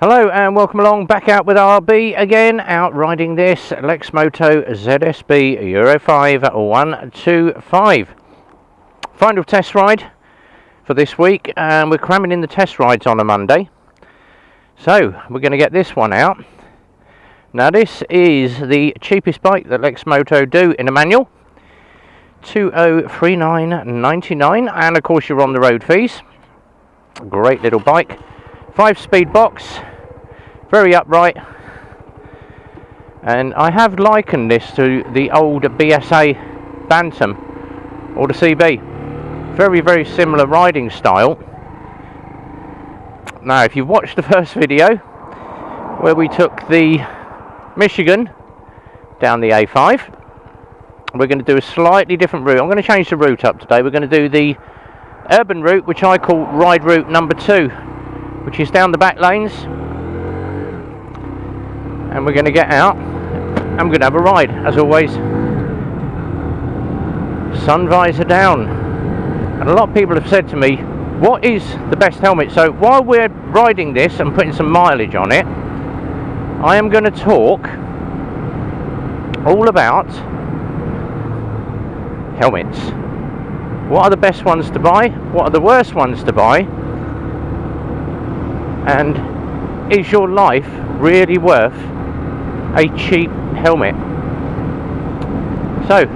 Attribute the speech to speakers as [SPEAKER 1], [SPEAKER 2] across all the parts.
[SPEAKER 1] Hello and welcome along, back out with RB again, out riding this Lexmoto ZSB Euro 5 125. Final test ride for this week, and we're cramming in the test rides on a Monday. So we're going to get this one out. Now this is the cheapest bike that Lexmoto do in a manual, 2039.99, and of course you're on the road fees. Great little bike. 5-speed box, very upright, and I have likened this to the old BSA Bantam or the CB. Very similar riding style. Now if you watched the first video where we took the Michigan down the A5, we're going to do a slightly different route. I'm going to change the route up today. We're going to do the urban route, which I call ride route number 2, which is down the back lanes, and we're going to get out and we're going to have a ride as always. Sun visor down, and a lot of people have said to me, what is the best helmet? So while we're riding this and putting some mileage on it, I am going to talk all about helmets. What are the best ones to buy? What are the worst ones to buy? And is your life really worth a cheap helmet? So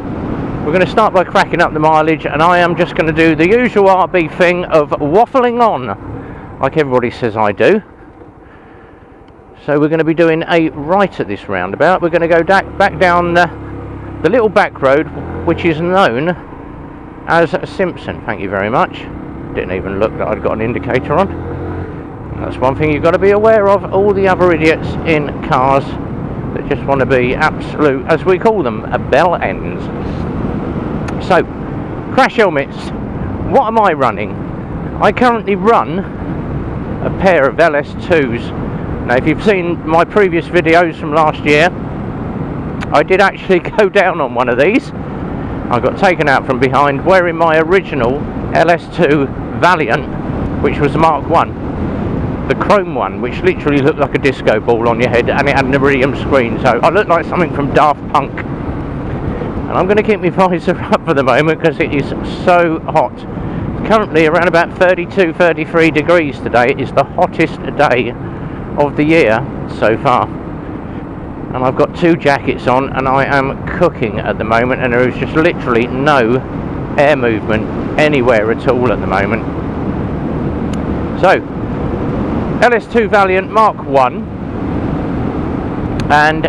[SPEAKER 1] we're going to start by cracking up the mileage, and I am just going to do the usual RB thing of waffling on like everybody says I do. So we're going to be doing a right at this roundabout. We're going to go back down the little back road which is known as Simpson. Thank you very much. Didn't even look that I'd got an indicator on. That's one thing you've got to be aware of, all the other idiots in cars that just want to be absolute, as we call them, bell ends. So, crash helmets. What am I running? I currently run a pair of LS2s. Now, if you've seen my previous videos from last year, I did actually go down on one of these. I got taken out from behind wearing my original LS2 Valiant, which was the Mark 1. The chrome one, which literally looked like a disco ball on your head, and it had an iridium screen, so I looked like something from Daft Punk. And I'm going to keep my visor up for the moment because it is so hot. Currently around about 32-33 degrees today. It is the hottest day of the year so far. And I've got 2 jackets on, and I am cooking at the moment, and there is just literally no air movement anywhere at all at the moment. So LS2 Valiant Mark 1, and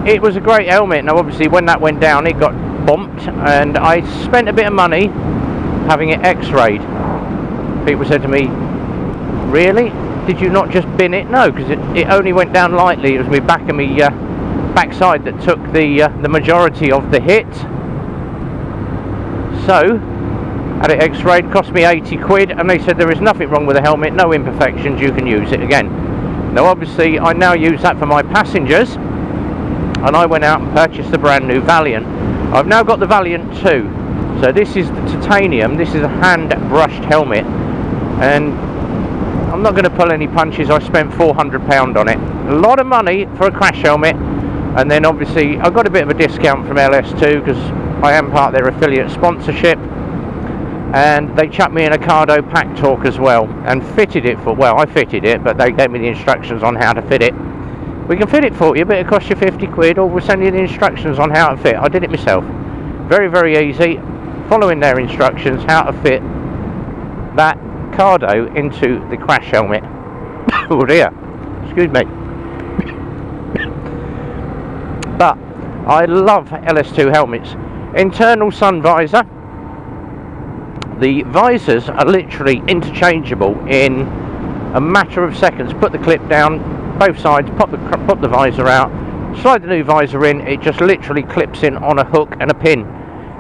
[SPEAKER 1] it was a great helmet. Now obviously when that went down it got bumped, and I spent a bit of money having it x-rayed. People said to me, really? Did you not just bin it? No, because it only went down lightly. It was my back and my backside that took the majority of the hit. So had it x-rayed, cost me 80 quid, and they said there is nothing wrong with the helmet, no imperfections, you can use it again. Now obviously I now use that for my passengers, and I went out and purchased the brand new Valiant. I've now got the Valiant 2, so this is the titanium, this is a hand brushed helmet, and I'm not going to pull any punches. I spent £400 on it, a lot of money for a crash helmet. And then obviously I got a bit of a discount from LS2 because I am part of their affiliate sponsorship, and they chucked me in a Cardo Pack Talk as well, and fitted it for, well, I fitted it, but they gave me the instructions on how to fit it. We can fit it for you, but it costs you 50 quid, or we'll send you the instructions on how to fit. I did it myself. Very easy, following their instructions how to fit that Cardo into the crash helmet. Oh dear, excuse me. But I love LS2 helmets. Internal sun visor. The visors are literally interchangeable in a matter of seconds. Put the clip down, both sides, pop the visor out, slide the new visor in, it just literally clips in on a hook and a pin.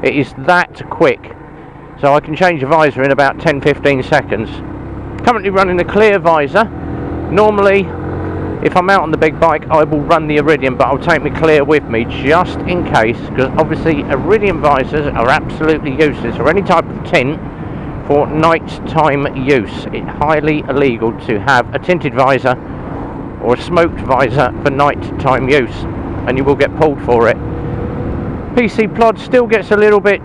[SPEAKER 1] It is that quick. So I can change the visor in about 10-15 seconds. Currently running the clear visor. Normally, if I'm out on the big bike, I will run the iridium, but I'll take my clear with me just in case, because obviously iridium visors are absolutely useless, or any type of tint, for night time use. It's highly illegal to have a tinted visor or a smoked visor for night time use, and you will get pulled for it. PC Plod still gets a little bit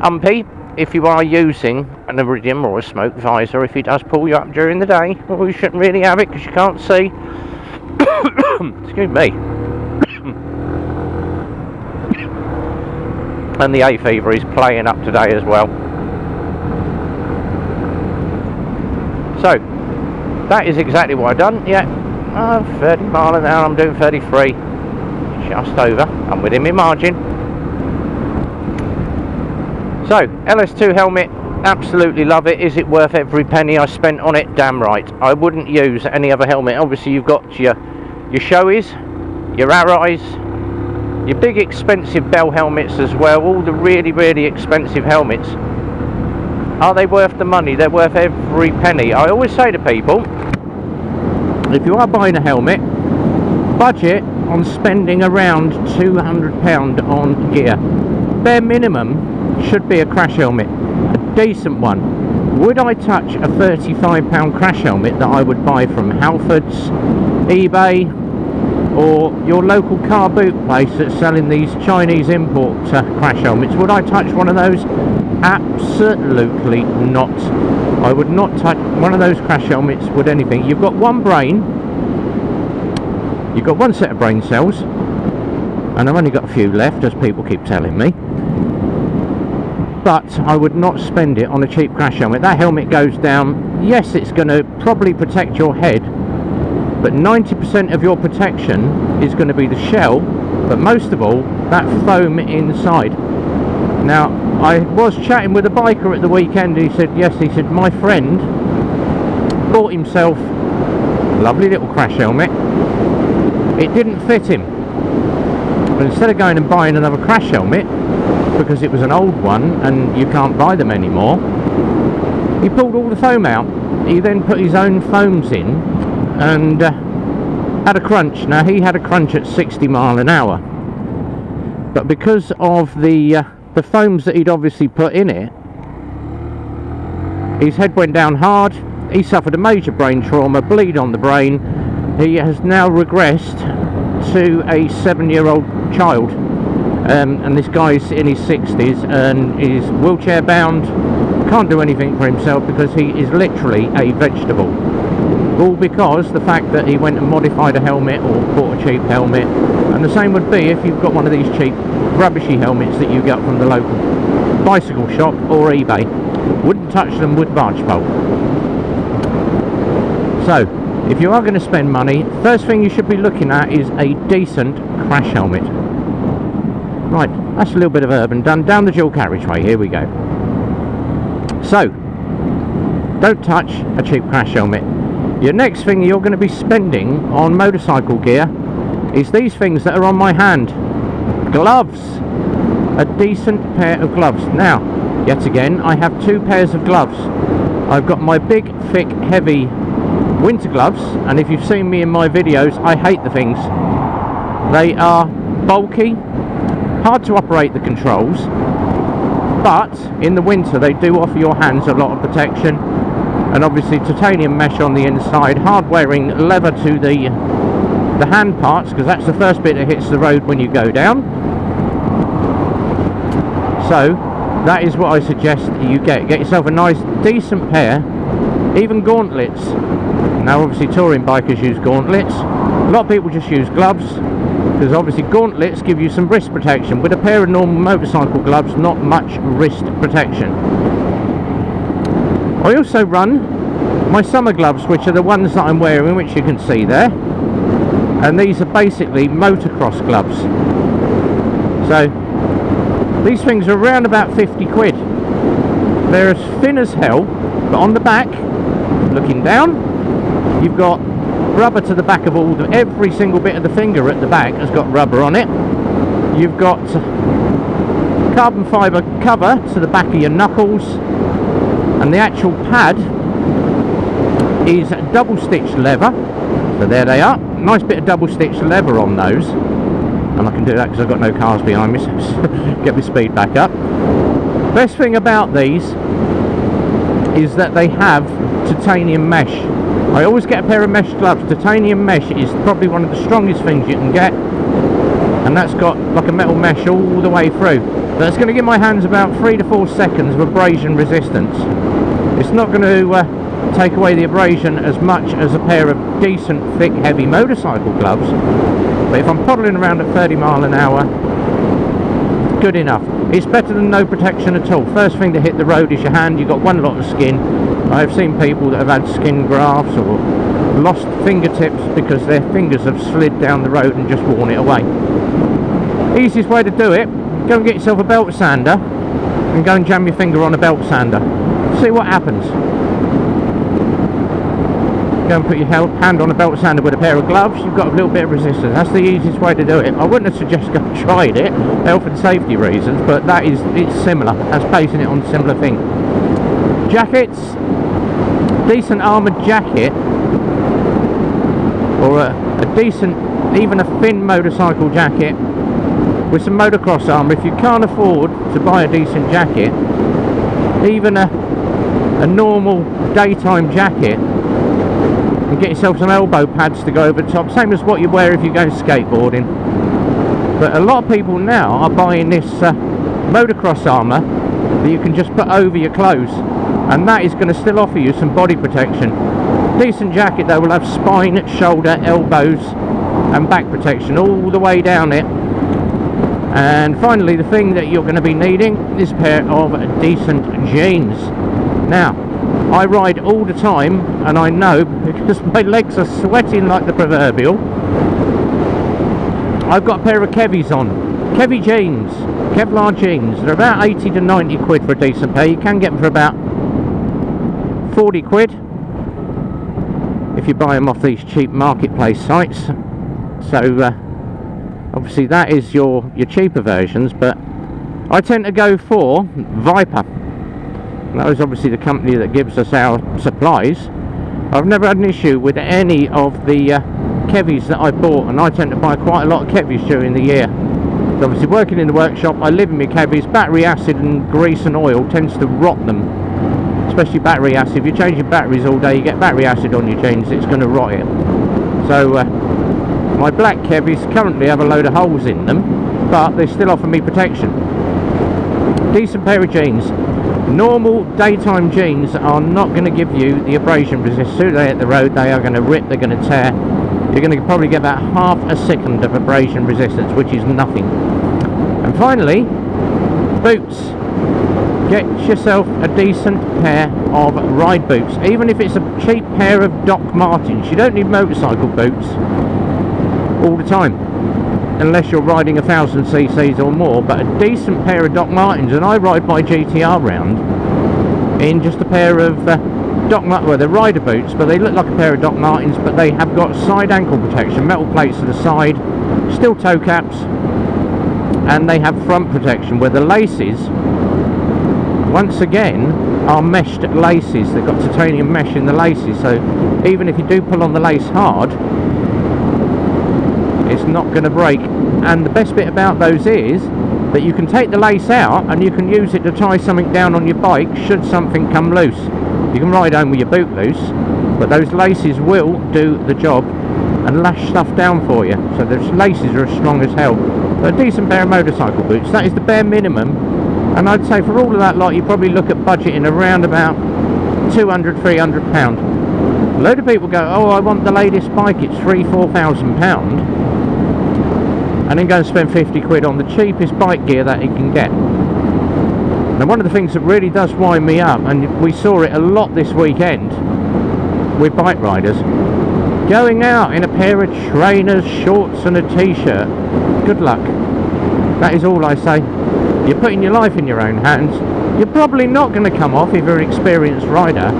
[SPEAKER 1] umpy if you are using an iridium or a smoked visor. If he does pull you up during the day, well, you shouldn't really have it because you can't see. Excuse me. And the hay fever is playing up today as well. So that is exactly what I've done. Yeah, 30 mile an hour, I'm doing 33, just over. I'm within my margin. So LS2 helmet, absolutely love it. Is it worth every penny I spent on it? Damn right. I wouldn't use any other helmet. Obviously you've got your Shoeis, your Arrais, your big expensive Bell helmets as well, all the really expensive helmets. Are they worth the money? They're worth every penny. I always say to people, if you are buying a helmet, budget on spending around £200 on gear. Bare minimum should be a crash helmet, a decent one. Would I touch a £35 crash helmet that I would buy from Halfords, eBay, or your local car boot place that's selling these Chinese import crash helmets? Would I touch one of those? Absolutely not. I would not touch one of those crash helmets with anything. You've got one brain, you've got one set of brain cells, and I've only got a few left, as people keep telling me. But I would not spend it on a cheap crash helmet. That helmet goes down, yes, it's going to probably protect your head, but 90% of your protection is going to be the shell, but most of all, that foam inside. Now, I was chatting with a biker at the weekend. He said, yes, he said, my friend bought himself a lovely little crash helmet. It didn't fit him. But instead of going and buying another crash helmet, because it was an old one and you can't buy them anymore, he pulled all the foam out. He then put his own foams in and had a crunch. Now, he had a crunch at 60 mile an hour, but because of the foams that he'd obviously put in it, his head went down hard. He suffered a major brain trauma, bleed on the brain. He has now regressed to a 7-year-old child, and this guy's in his 60s and is wheelchair bound, can't do anything for himself because he is literally a vegetable. All because the fact that he went and modified a helmet or bought a cheap helmet. And the same would be if you've got one of these cheap rubbishy helmets that you get from the local bicycle shop or eBay. Wouldn't touch them with barge pole. So if you are going to spend money, first thing you should be looking at is a decent crash helmet. Right, that's a little bit of urban done. Down the dual carriageway, here we go. So don't touch a cheap crash helmet. Your next thing you're going to be spending on motorcycle gear is these things that are on my hand. Gloves. A decent pair of gloves. Now, yet again, I have two pairs of gloves. I've got my big, thick, heavy winter gloves, and if you've seen me in my videos, I hate the things. They are bulky, hard to operate the controls, but in the winter they do offer your hands a lot of protection. And obviously titanium mesh on the inside, hard wearing leather to the hand parts, because that's the first bit that hits the road when you go down. So that is what I suggest you get yourself a nice decent pair, even gauntlets. Now obviously touring bikers use gauntlets, a lot of people just use gloves, because obviously gauntlets give you some wrist protection. With a pair of normal motorcycle gloves, not much wrist protection. I also run my summer gloves, which are the ones that I'm wearing, which you can see there, and these are basically motocross gloves. So these things are around about 50 quid. They're as thin as hell, but on the back, looking down, you've got rubber to the back of every single bit of the finger at the back has got rubber on it. You've got carbon fibre cover to the back of your knuckles, and the actual pad is double stitched leather. So there they are, nice bit of double stitched leather on those, and I can do that because I've got no cars behind me, so get my speed back up. Best thing about these is that they have titanium mesh. I always get a pair of mesh gloves. Titanium mesh is probably one of the strongest things you can get, and that's got like a metal mesh all the way through. That's going to give my hands about 3 to 4 seconds of abrasion resistance. It's not going to take away the abrasion as much as a pair of decent, thick, heavy motorcycle gloves, but if I'm poddling around at 30 miles an hour, good enough. It's better than no protection at all. First thing to hit the road is your hand. You've got one lot of skin. I've seen people that have had skin grafts or lost fingertips because their fingers have slid down the road and just worn it away. Easiest way to do it, go and get yourself a belt sander and go and jam your finger on a belt sander. See what happens. Go and put your hand on a belt sander with a pair of gloves, you've got a little bit of resistance. That's the easiest way to do it. I wouldn't have suggested go and tried it, health and safety reasons, but it's similar. That's basing it on a similar thing. Jackets, decent armoured jacket, or a decent, even a thin motorcycle jacket with some motocross armour. If you can't afford to buy a decent jacket, even a normal daytime jacket, and get yourself some elbow pads to go over the top, same as what you wear if you go skateboarding. But a lot of people now are buying this motocross armour that you can just put over your clothes, and that is going to still offer you some body protection. Decent jacket though will have spine, shoulder, elbows and back protection all the way down it. And finally, the thing that you're going to be needing is a pair of decent jeans. Now, I ride all the time, and I know because my legs are sweating like the proverbial. I've got a pair of Kevies on. Kevy jeans, Kevlar jeans. They're about 80 to 90 quid for a decent pair. You can get them for about 40 quid if you buy them off these cheap marketplace sites. So obviously that is your cheaper versions, but I tend to go for Viper. That was obviously the company that gives us our supplies. I've never had an issue with any of the Kevies that I bought, and I tend to buy quite a lot of Kevies during the year. So obviously working in the workshop, I live in my Kevies. Battery acid and grease and oil tends to rot them, especially battery acid. If you're changing batteries all day, you get battery acid on your jeans, it's going to rot it. So my black Kevies currently have a load of holes in them, but they still offer me protection. Decent pair of jeans. Normal daytime jeans are not going to give you the abrasion resistance. As soon as they hit the road, they are going to rip, they're going to tear. You're going to probably get about half a second of abrasion resistance, which is nothing. And finally, boots. Get yourself a decent pair of ride boots, even if it's a cheap pair of Doc Martens. You don't need motorcycle boots all the time, unless you're riding 1000 cc's or more, but a decent pair of Doc Martens. And I ride my GTR round in just a pair of well, they're rider boots, but they look like a pair of Doc Martens, but they have got side ankle protection, metal plates to the side, steel toe caps, and they have front protection where the laces, once again, are meshed laces. They've got titanium mesh in the laces, so even if you do pull on the lace hard, it's not going to break. And the best bit about those is that you can take the lace out and you can use it to tie something down on your bike should something come loose. You can ride home with your boot loose, but those laces will do the job and lash stuff down for you. So those laces are as strong as hell. But a decent pair of motorcycle boots, that is the bare minimum. And I'd say for all of that lot, you probably look at budgeting around about £200–300. A load of people go, oh, I want the latest bike, it's £3–4,000, and then go and spend 50 quid on the cheapest bike gear that you can get. Now, one of the things that really does wind me up, and we saw it a lot this weekend with bike riders, going out in a pair of trainers, shorts and a t-shirt, good luck. That is all I say. You're putting your life in your own hands. You're probably not going to come off if you're an experienced rider,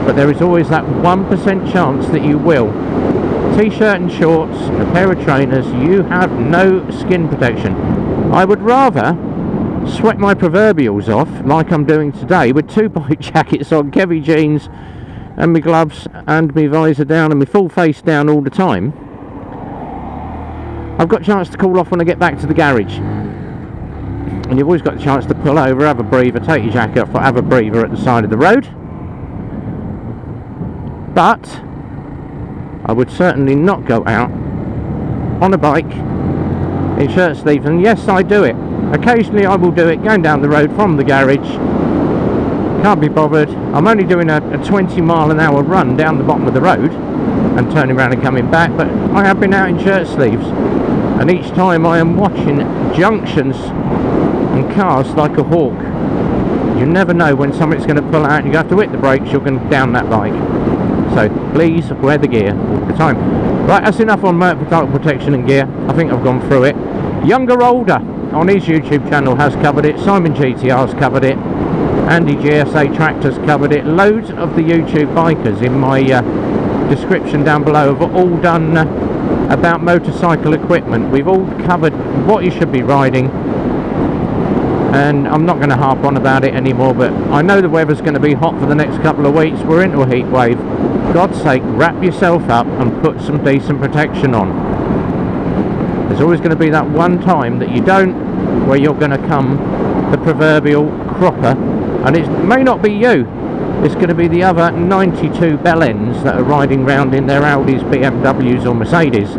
[SPEAKER 1] but there is always that 1% chance that you will. T-shirt and shorts, a pair of trainers, you have no skin protection. I would rather sweat my proverbials off like I'm doing today with 2 bike jackets on, Kevy jeans and my gloves and my visor down and my full face down all the time. I've got a chance to cool off when I get back to the garage, and you've always got a chance to pull over, have a breather, take your jacket off, have a breather at the side of the road. But I would certainly not go out on a bike in shirt sleeves. And yes, I do it. Occasionally I will do it going down the road from the garage. Can't be bothered. I'm only doing a 20 mile an hour run down the bottom of the road and turning around and coming back, but I have been out in shirt sleeves, and each time I am watching junctions and cars like a hawk. You never know when something's going to pull out and you have to hit the brakes, you're going to down that bike. So please wear the gear all the time. Right, that's enough on motorcycle protection and gear. I think I've gone through it. Younger Older on his YouTube channel has covered it. Simon GTR's covered it. Andy GSA Tractor's covered it. Loads of the YouTube bikers in my description down below have all done about motorcycle equipment. We've all covered what you should be riding, and I'm not going to harp on about it anymore, but I know the weather's going to be hot for the next couple of weeks. We're into a heat wave. God's sake, wrap yourself up and put some decent protection on. There's always going to be that one time that you don't, where you're going to come the proverbial cropper, and it may not be you. It's going to be the other 92 bellends that are riding round in their Audis, BMWs or Mercedes.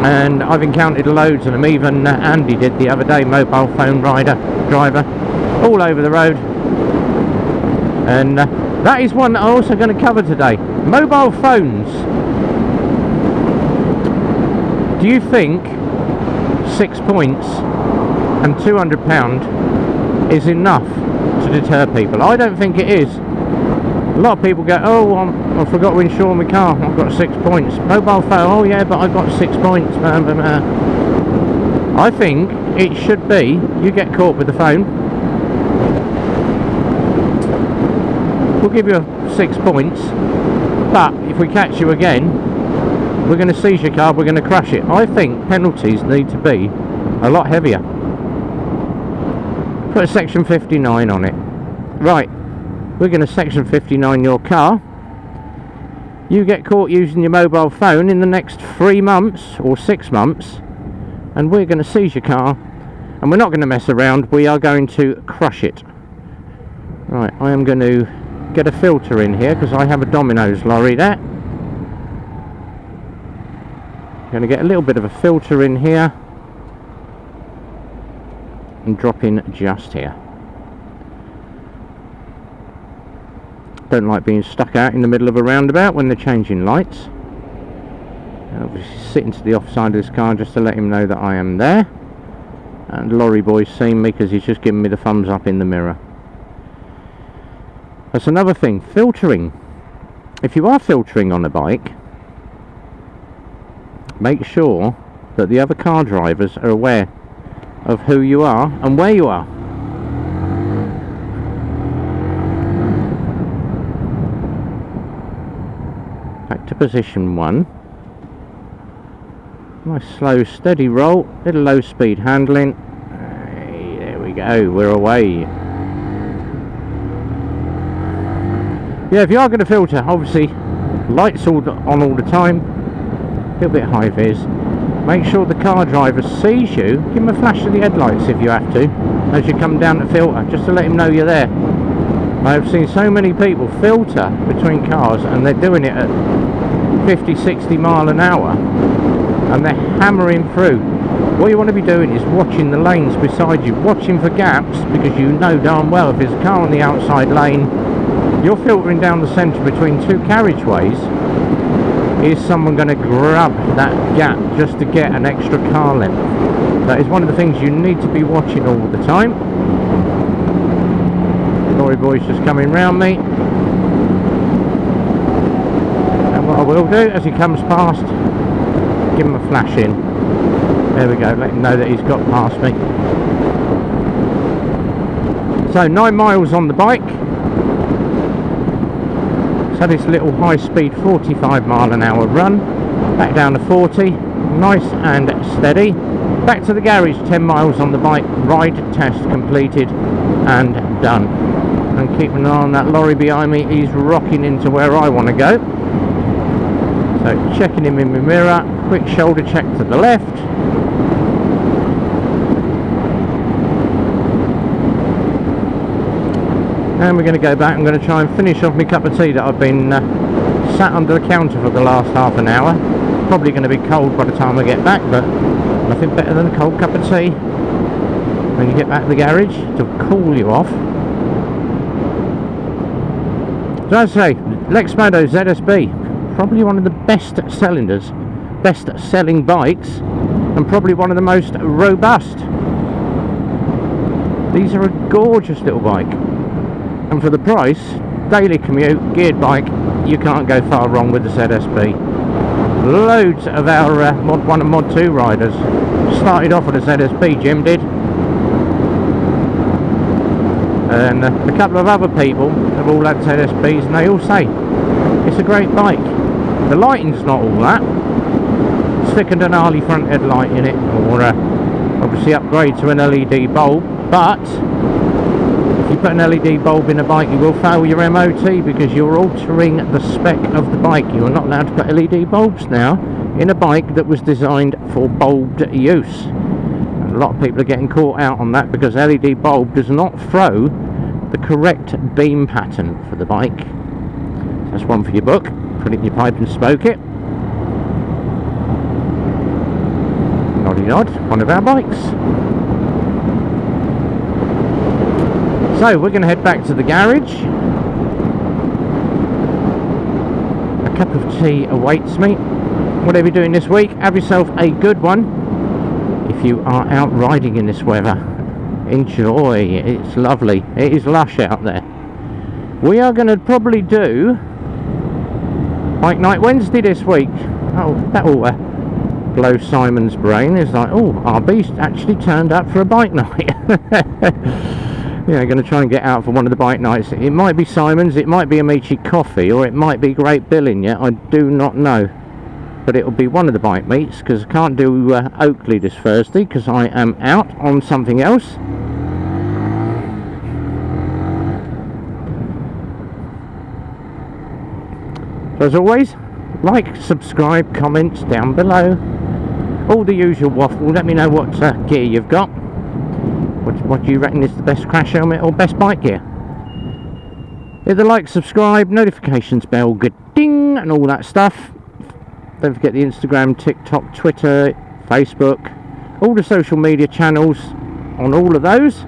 [SPEAKER 1] And I've encountered loads of them. Even Andy did the other day, mobile phone driver, all over the road. And that is one that I'm also going to cover today. Mobile phones. Do you think 6 points and £200 is enough to deter people? I don't think it is. A lot of people go, oh, I forgot to insure my car, I've got 6 points. Mobile phone, oh yeah, but I've got 6 points. I think it should be, you get caught with the phone, we'll give you 6 points, but if we catch you again, we're going to seize your car, we're going to crash it. I think penalties need to be a lot heavier. Put a section 59 on it. Right, we're going to section 59 your car. You get caught using your mobile phone in the next 3 months or 6 months, and we're going to seize your car, and we're not going to mess around, we are going to crush it. Right, I am going to get a filter in here because I have a Domino's lorry there. I'm going to get a little bit of a filter in here and drop in just here. Don't like being stuck out in the middle of a roundabout when they're changing lights. Obviously sitting to the off side of this car just to let him know that I am there, and lorry boy's seen me because he's just giving me the thumbs up in the mirror. That's another thing, filtering. If you are filtering on a bike, make sure that the other car drivers are aware of who you are and where you are. Back to position 1. Nice slow steady roll, little low speed handling. Hey, there we go, we're away. Yeah, if you are going to filter, obviously lights on all the time, a little bit high vis. Make sure the car driver sees you. Give him a flash of the headlights if you have to, as you come down the filter, just to let him know you're there. I have seen so many people filter between cars, and they're doing it at 50-60 mile an hour, and they're hammering through. What you want to be doing is watching the lanes beside you, watching for gaps, because you know darn well if there's a car on the outside lane, you're filtering down the centre between 2 carriageways. Is someone going to grab that gap just to get an extra car length? That is one of the things you need to be watching all the time. Lorry boy's just coming round me, and what I will do as he comes past, give him a flash in. There we go, let him know that he's got past me. So 9 miles on the bike. So this little high speed 45 mile an hour run, back down to 40, nice and steady. Back to the garage, 10 miles on the bike, ride test completed and done. And keeping an eye on that lorry behind me, he's rocking into where I want to go. So checking him in my mirror, quick shoulder check to the left. And we're going to go back. I'm going to try and finish off my cup of tea that I've been sat under the counter for the last half an hour. Probably going to be cold by the time I get back, but nothing better than a cold cup of tea when you get back to the garage to cool you off. So as I say, Lexmoto ZSB, probably one of the best selling bikes, and probably one of the most robust. These are a gorgeous little bike, and for the price, daily commute, geared bike, you can't go far wrong with the ZSB. Loads of our Mod 1 and Mod 2 riders started off with a ZSB, Jim did, and a couple of other people have all had ZSBs, and they all say it's a great bike. The lighting's not all that. Sticking an Harley front headlight in it, or obviously upgrade to an LED bulb, but if you put an LED bulb in a bike, you will fail your MOT because you're altering the spec of the bike. You are not allowed to put LED bulbs now in a bike that was designed for bulbed use. And a lot of people are getting caught out on that because LED bulb does not throw the correct beam pattern for the bike. That's one for your book. Put it in your pipe and smoke it. Noddy nod, one of our bikes. So we're going to head back to the garage. A cup of tea awaits me. Whatever you're doing this week, have yourself a good one. If you are out riding in this weather, enjoy. It's lovely. It is lush out there. We are going to probably do Bike Night Wednesday this week. Oh, that will blow Simon's brain. It's like, oh, RB's actually turned up for a bike night. Yeah, going to try and get out for one of the bike nights. It might be Simon's, it might be Amici Coffee, or it might be Great Billing yet. I do not know. But it will be one of the bike meets, because I can't do Oakley this Thursday, because I am out on something else. So as always, like, subscribe, comments down below. All the usual waffle. Let me know what gear you've got. What do you reckon is the best crash helmet or best bike gear? Hit the like, subscribe, notifications bell, good ding, and all that stuff. Don't forget the Instagram, TikTok, Twitter, Facebook, all the social media channels on all of those.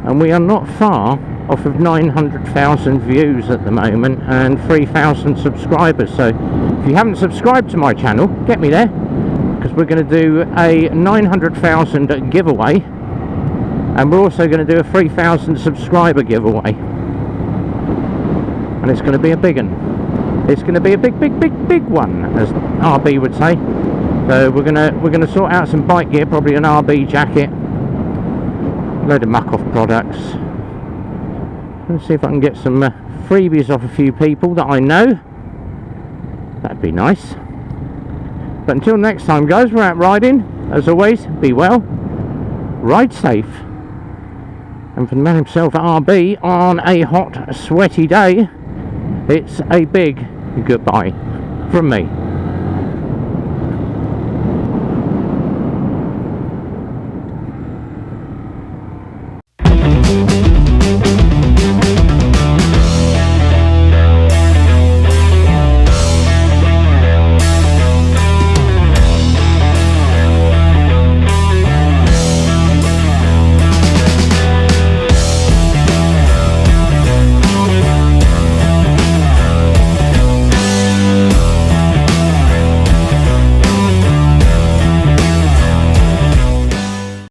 [SPEAKER 1] And we are not far off of 900,000 views at the moment and 3,000 subscribers. So if you haven't subscribed to my channel, get me there, because we're going to do a 900,000 giveaway. And we're also going to do a 3,000 subscriber giveaway, and it's going to be a big one. It's going to be a big one, as RB would say. So we're going to sort out some bike gear, probably an RB jacket, a load of muck-off products. Let's see if I can get some freebies off a few people that I know. That'd be nice. But until next time, guys, we're out riding. As always, be well, ride safe. And for the man himself at RB, on a hot, sweaty day, it's a big goodbye from me.